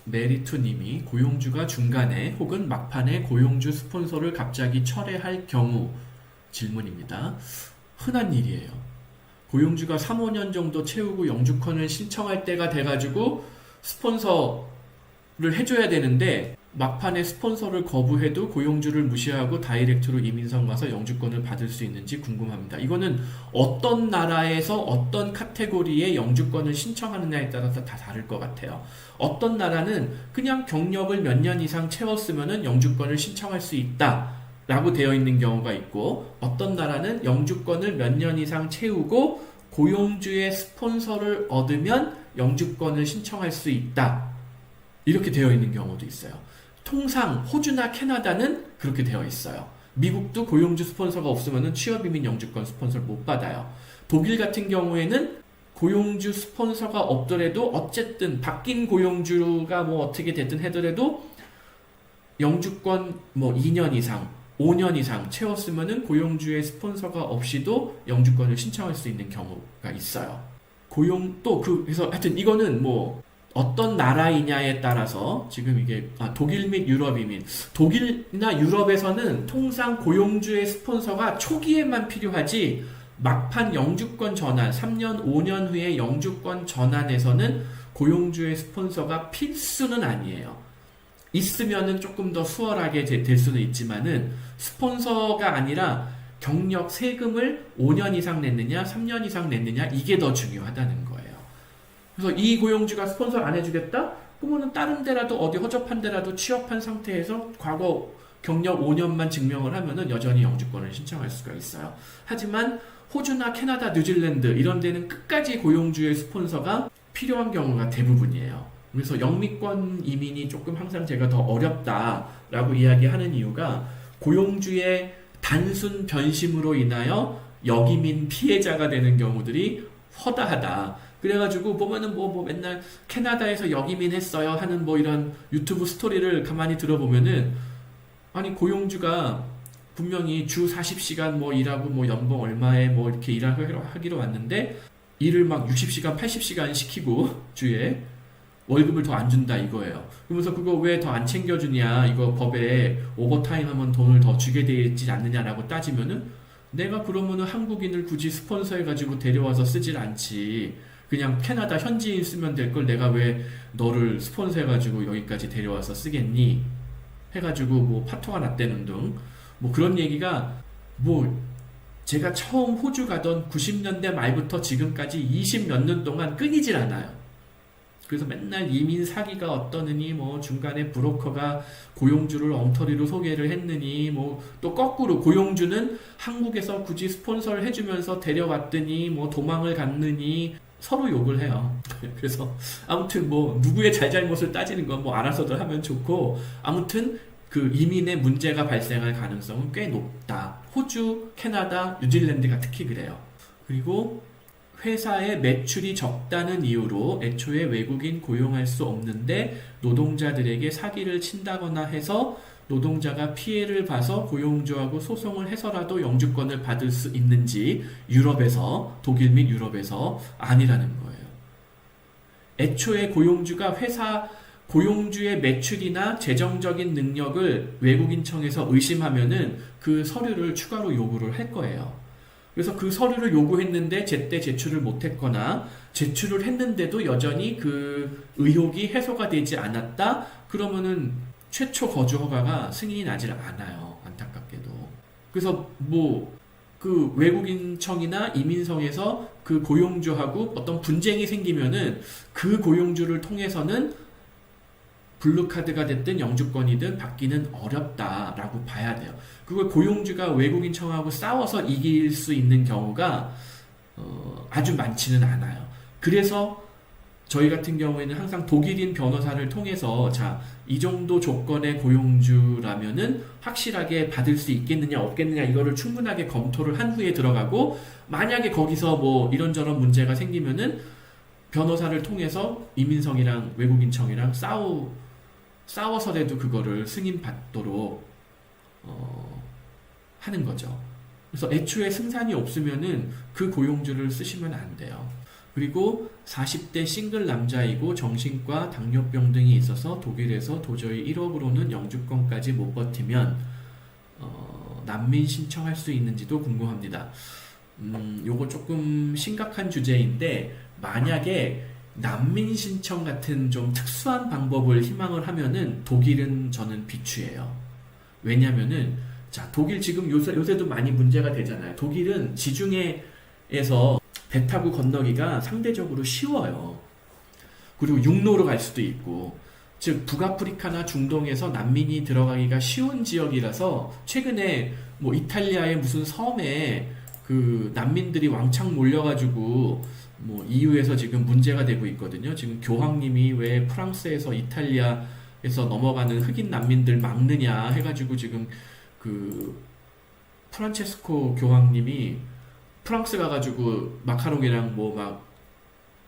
메리투님이 고용주가 중간에 혹은 막판에 고용주 스폰서를 갑자기 철회할 경우 질문입니다. 흔한 일이에요. 고용주가 3, 5년 정도 채우고 영주권을 신청할 때가 돼가지고 스폰서를 해줘야 되는데 막판에 스폰서를 거부해도 고용주를 무시하고 다이렉트로 이민성 가서 영주권을 받을 수 있는지 궁금합니다. 이거는 어떤 나라에서 어떤 카테고리의 영주권을 신청하느냐에 따라서 다 다를 것 같아요. 어떤 나라는 그냥 경력을 몇 년 이상 채웠으면 영주권을 신청할 수 있다 라고 되어 있는 경우가 있고, 어떤 나라는 영주권을 몇 년 이상 채우고 고용주의 스폰서를 얻으면 영주권을 신청할 수 있다 이렇게 되어 있는 경우도 있어요. 통상 호주나 캐나다는 그렇게 되어 있어요. 미국도 고용주 스폰서가 없으면 취업이민 영주권 스폰서를 못 받아요. 독일 같은 경우에는 고용주 스폰서가 없더라도 어쨌든 바뀐 고용주가 뭐 어떻게 됐든 하더라도 영주권 뭐 2년 이상 5년 이상 채웠으면은 고용주의 스폰서가 없이도 영주권을 신청할 수 있는 경우가 있어요. 그래서 하여튼 이거는 뭐 어떤 나라이냐에 따라서 지금 이게 독일 및 유럽 이민, 독일이나 유럽에서는 통상 고용주의 스폰서가 초기에만 필요하지 막판 영주권 전환 3년 5년 후에 영주권 전환에서는 고용주의 스폰서가 필수는 아니에요. 있으면은 조금 더 수월하게 될 수는 있지만은 스폰서가 아니라 경력 세금을 5년 이상 냈느냐 3년 이상 냈느냐 이게 더 중요하다는 거예요. 그래서 이 고용주가 스폰서 안 해주겠다? 그러면 다른 데라도 어디 허접한 데라도 취업한 상태에서 과거 경력 5년만 증명을 하면은 여전히 영주권을 신청할 수가 있어요. 하지만 호주나 캐나다, 뉴질랜드 이런 데는 끝까지 고용주의 스폰서가 필요한 경우가 대부분이에요. 그래서 영미권 이민이 조금 항상 제가 더 어렵다라고 이야기하는 이유가 고용주의 단순 변심으로 인하여 역이민 피해자가 되는 경우들이 허다하다. 그래가지고 보면은 뭐 맨날 캐나다에서 역이민 했어요 하는 뭐 이런 유튜브 스토리를 가만히 들어보면은 아니 고용주가 분명히 주 40시간 뭐 일하고 뭐 연봉 얼마에 뭐 이렇게 하기로 왔는데 일을 막 60시간 80시간 시키고 주에 월급을 더 안 준다 이거예요. 그러면서 그거 왜 더 안 챙겨주냐, 이거 법에 오버타임 하면 돈을 더 주게 되지 않느냐라고 따지면은 내가 그러면은 한국인을 굳이 스폰서 해가지고 데려와서 쓰질 않지, 그냥 캐나다 현지인 쓰면 될 걸 내가 왜 너를 스폰서 해가지고 여기까지 데려와서 쓰겠니 해가지고 뭐 파토가 났다는 등 뭐 그런 얘기가 뭐 제가 처음 호주 가던 90년대 말부터 지금까지 20 몇 년 동안 끊이질 않아요. 그래서 맨날 이민 사기가 어떠느니, 뭐 중간에 브로커가 고용주를 엉터리로 소개를 했느니, 뭐 또 거꾸로 고용주는 한국에서 굳이 스폰서를 해주면서 데려왔더니 뭐 도망을 갔느니 서로 욕을 해요. 그래서 아무튼 뭐 누구의 잘잘못을 따지는 건 뭐 알아서들 하면 좋고, 아무튼 그 이민의 문제가 발생할 가능성은 꽤 높다. 호주, 캐나다, 뉴질랜드가 특히 그래요. 그리고 회사의 매출이 적다는 이유로 애초에 외국인 고용할 수 없는데 노동자들에게 사기를 친다거나 해서 노동자가 피해를 봐서 고용주하고 소송을 해서라도 영주권을 받을 수 있는지 유럽에서, 독일 및 유럽에서 아니라는 거예요. 애초에 고용주가 고용주의 매출이나 재정적인 능력을 외국인청에서 의심하면은 그 서류를 추가로 요구를 할 거예요. 그래서 그 서류를 요구했는데 제때 제출을 못했거나 제출을 했는데도 여전히 그 의혹이 해소가 되지 않았다? 그러면은 최초 거주 허가가 승인이 나질 않아요. 안타깝게도. 그래서 뭐 그 외국인청이나 이민성에서 그 고용주하고 어떤 분쟁이 생기면은 그 고용주를 통해서는 블루카드가 됐든 영주권이든 받기는 어렵다라고 봐야 돼요. 그걸 고용주가 외국인청하고 싸워서 이길 수 있는 경우가 아주 많지는 않아요. 그래서 저희 같은 경우에는 항상 독일인 변호사를 통해서 이 정도 조건의 고용주라면은 확실하게 받을 수 있겠느냐 없겠느냐 이거를 충분하게 검토를 한 후에 들어가고, 만약에 거기서 뭐 이런저런 문제가 생기면은 변호사를 통해서 이민성이랑 외국인청이랑 싸워서라도 그거를 승인받도록 하는 거죠. 그래서 애초에 승산이 없으면은 그 고용주를 쓰시면 안 돼요. 그리고 40대 싱글 남자이고 정신과 당뇨병 등이 있어서 독일에서 도저히 1억으로는 영주권까지 못 버티면 난민 신청할 수 있는지도 궁금합니다. 요거 조금 심각한 주제인데 만약에 난민 신청 같은 좀 특수한 방법을 희망을 하면은 독일은 저는 비추해요. 왜냐면은 자 독일 지금 요새도 많이 문제가 되잖아요. 독일은 지중해에서 배 타고 건너기가 상대적으로 쉬워요. 그리고 육로로 갈 수도 있고, 즉 북아프리카나 중동에서 난민이 들어가기가 쉬운 지역이라서 최근에 뭐 이탈리아의 무슨 섬에 그 난민들이 왕창 몰려가지고 뭐 EU에서 지금 문제가 되고 있거든요. 지금 교황님이 왜 프랑스에서 이탈리아에서 넘어가는 흑인 난민들 막느냐 해가지고 지금 그 프란체스코 교황님이 프랑스 가가지고 마카롱이랑 뭐 막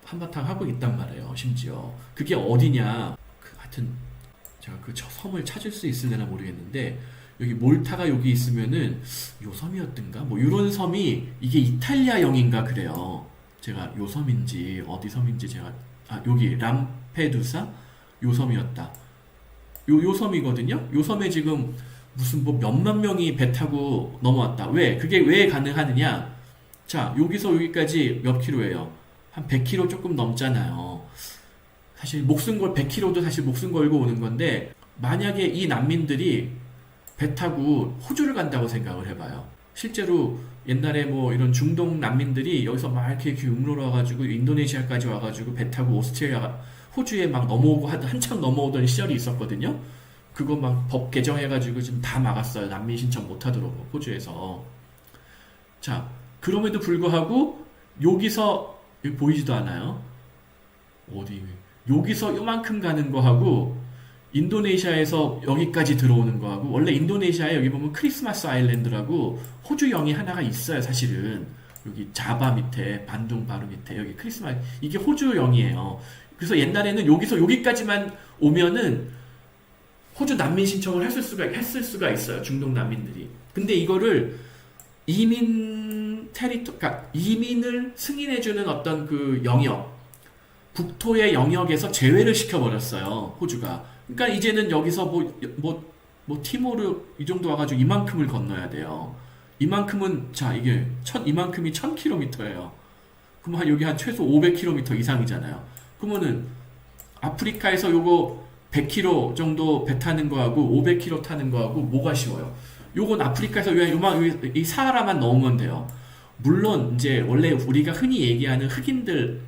한바탕 하고 있단 말이에요. 심지어 그게 어디냐? 하여튼 제가 그 섬을 찾을 수 있을려나 모르겠는데 여기 몰타가 여기 있으면은 요 섬이었던가? 뭐 이런 섬이 이게 이탈리아령인가 그래요. 제가 요 섬인지 어디 섬인지 제가 여기 람페두사 요 섬이었다. 요 섬이거든요. 요 섬에 지금 무슨 뭐 몇만 명이 배 타고 넘어왔다. 왜? 그게 왜 가능하느냐? 자, 여기서 여기까지 몇 킬로예요? 한 100킬로 조금 넘잖아요. 사실 목숨 걸 100킬로도 사실 목숨 걸고 오는 건데 만약에 이 난민들이 배 타고 호주를 간다고 생각을 해봐요. 실제로 옛날에 뭐 이런 중동 난민들이 여기서 막 이렇게 육로로 와가지고 인도네시아까지 와가지고 배 타고 오스트레일리아, 호주에 막 넘어오고 한참 넘어오던 시절이 있었거든요. 그거 막 법 개정해가지고 지금 다 막았어요. 난민 신청 못하도록 호주에서. 자, 그럼에도 불구하고 여기서 여기 보이지도 않아요. 어디 여기서 요만큼 가는 거하고 인도네시아에서 여기까지 들어오는 거하고 원래 인도네시아에 여기 보면 크리스마스 아일랜드라고 호주령이 하나가 있어요. 사실은 여기 자바 밑에 반둥 바로 밑에 여기 크리스마스 이게 호주령이에요. 그래서 옛날에는 여기서 여기까지만 오면은 호주 난민 신청을 했을 수가 있어요. 중동 난민들이. 근데 이거를 그러니까 이민을 승인해주는 어떤 그 영역, 국토의 영역에서 제외를 시켜버렸어요. 호주가. 그러니까 이제는 여기서 뭐 티모르 이 정도 와가지고 이만큼을 건너야 돼요. 이만큼은 자 이게 이만큼이 1000km예요. 그럼 여기 한 최소 500km 이상이잖아요. 그러면은 아프리카에서 요거 100km 정도 배 타는 거하고 500km 타는 거하고 뭐가 쉬워요? 요건 아프리카에서 이 사하라만 넘으면 돼요. 물론 이제 원래 우리가 흔히 얘기하는 흑인들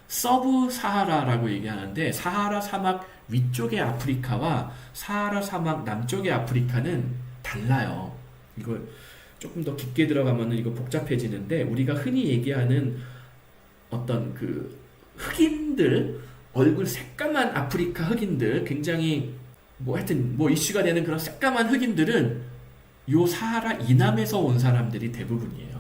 서브 사하라라고 얘기하는데 사하라 사막 위쪽의 아프리카와 사하라 사막 남쪽의 아프리카는 달라요. 이거 조금 더 깊게 들어가면은 이거 복잡해지는데 우리가 흔히 얘기하는 어떤 그 흑인들 얼굴 새까만 아프리카 흑인들 굉장히 뭐 하여튼 뭐 이슈가 되는 그런 새까만 흑인들은 요 사하라 이남에서 온 사람들이 대부분이에요.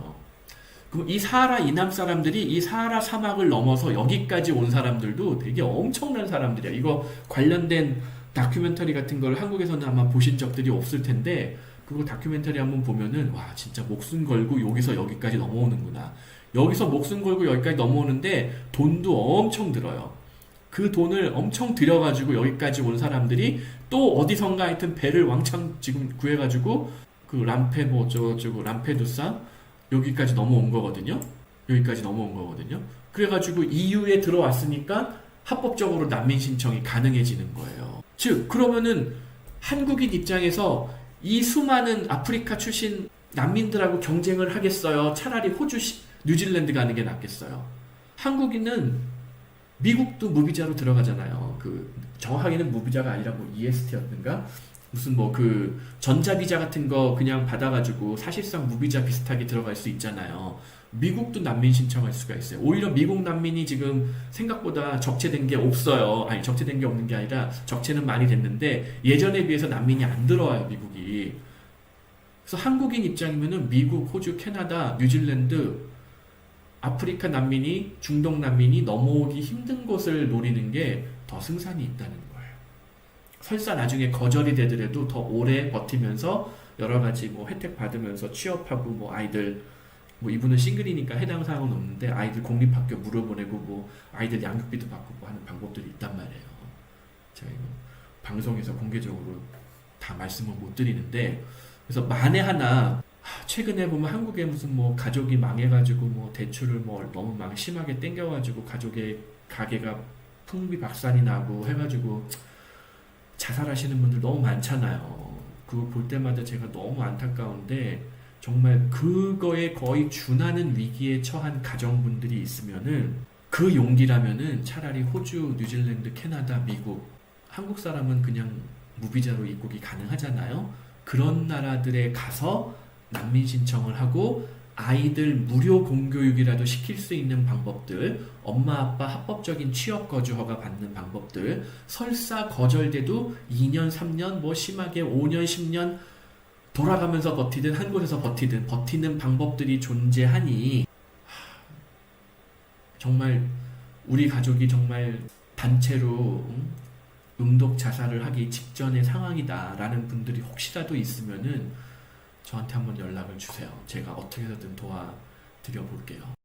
그럼 이 사하라 이남 사람들이 이 사하라 사막을 넘어서 여기까지 온 사람들도 되게 엄청난 사람들이야. 이거 관련된 다큐멘터리 같은 걸 한국에서는 아마 보신 적들이 없을 텐데 그거 다큐멘터리 한번 보면은 와 진짜 목숨 걸고 여기서 여기까지 넘어오는구나. 여기서 목숨 걸고 여기까지 넘어오는데 돈도 엄청 들어요. 그 돈을 엄청 들여가지고 여기까지 온 사람들이 또 어디선가 하여튼 배를 왕창 지금 구해가지고 그 람페두사 여기까지 넘어온 거거든요. 여기까지 넘어온 거거든요. 그래가지고 EU에 들어왔으니까 합법적으로 난민 신청이 가능해지는 거예요. 즉 그러면은 한국인 입장에서 이 수많은 아프리카 출신 난민들하고 경쟁을 하겠어요? 차라리 호주, 뉴질랜드 가는 게 낫겠어요? 한국인은 미국도 무비자로 들어가잖아요. 그 정확하게는 무비자가 아니라 뭐 EST였는가? 무슨 뭐 그 전자비자 같은 거 그냥 받아가지고 사실상 무비자 비슷하게 들어갈 수 있잖아요. 미국도 난민 신청할 수가 있어요. 오히려 미국 난민이 지금 생각보다 적체된 게 없어요. 아니 적체된 게 없는 게 아니라 적체는 많이 됐는데 예전에 비해서 난민이 안 들어와요. 미국이. 그래서 한국인 입장이면은 미국, 호주, 캐나다, 뉴질랜드 아프리카 난민이 중동 난민이 넘어오기 힘든 곳을 노리는 게 더 승산이 있다는 거예요. 설사 나중에 거절이 되더라도 더 오래 버티면서 여러 가지 뭐 혜택 받으면서 취업하고 뭐 아이들 뭐 이분은 싱글이니까 해당 사항은 없는데 아이들 공립학교 무료 보내고 뭐 아이들 양육비도 받고 뭐 하는 방법들이 있단 말이에요. 제가 이거 방송에서 공개적으로 다 말씀을 못 드리는데, 그래서 만에 하나 최근에 보면 한국에 무슨 뭐 가족이 망해가지고 뭐 대출을 뭐 너무 막 심하게 땡겨가지고 가족의 가게가 풍비박산이 나고 해가지고 자살하시는 분들 너무 많잖아요. 그거 볼 때마다 제가 너무 안타까운데, 정말 그거에 거의 준하는 위기에 처한 가정분들이 있으면은 그 용기라면은 차라리 호주, 뉴질랜드, 캐나다, 미국, 한국 사람은 그냥 무비자로 입국이 가능하잖아요. 그런 나라들에 가서 난민 신청을 하고 아이들 무료 공교육이라도 시킬 수 있는 방법들, 엄마 아빠 합법적인 취업 거주 허가 받는 방법들, 설사 거절돼도 2년, 3년, 뭐 심하게 5년, 10년 돌아가면서 버티든 한 곳에서 버티든 버티는 방법들이 존재하니, 정말 우리 가족이 정말 단체로 음독 자살을 하기 직전의 상황이다라는 분들이 혹시라도 있으면은 저한테 한번 연락을 주세요. 제가 어떻게 해서든 도와드려 볼게요.